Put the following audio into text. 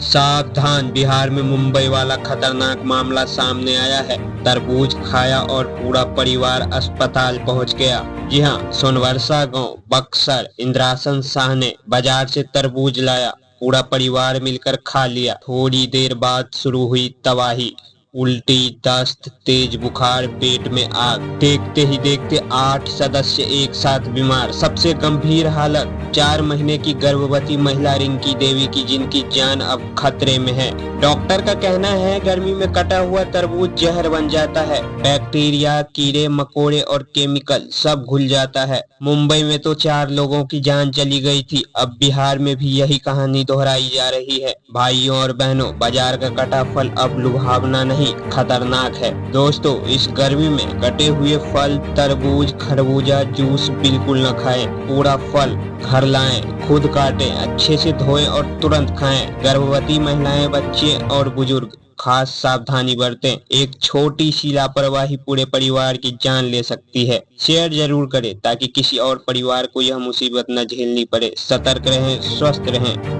सावधान, बिहार में मुंबई वाला खतरनाक मामला सामने आया है। तरबूज खाया और पूरा परिवार अस्पताल पहुंच गया। जी हां, सोनवर्षा गांव बक्सर इंद्रासन शाह ने बाजार से तरबूज लाया। पूरा परिवार मिलकर खा लिया। थोड़ी देर बाद शुरू हुई तबाही। उल्टी, दस्त, तेज बुखार, पेट में आग। देखते ही देखते 8 सदस्य एक साथ बीमार। सबसे गंभीर हालत 4 महीने की गर्भवती महिला रिंकी देवी की, जिनकी जान अब खतरे में है। डॉक्टर का कहना है गर्मी में कटा हुआ तरबूज जहर बन जाता है। बैक्टीरिया, कीड़े मकोड़े और केमिकल सब घुल जाता है। मुंबई में तो 4 लोगों की जान चली गई थी। अब बिहार में भी यही कहानी दोहराई जा रही है। भाइयों और बहनों, बाजार का कटा फल अब लुभावना नहीं, खतरनाक है। दोस्तों, इस गर्मी में कटे हुए फल, तरबूज, खरबूजा जूस बिल्कुल न खाएं। पूरा फल घर लाएं, खुद काटें, अच्छे से धोएं और तुरंत खाएं। गर्भवती महिलाएं, बच्चे और बुजुर्ग खास सावधानी बरतें। एक छोटी सी लापरवाही पूरे परिवार की जान ले सकती है। शेयर जरूर करें ताकि किसी और परिवार को यह मुसीबत न झेलनी पड़े। सतर्क रहें, स्वस्थ रहें।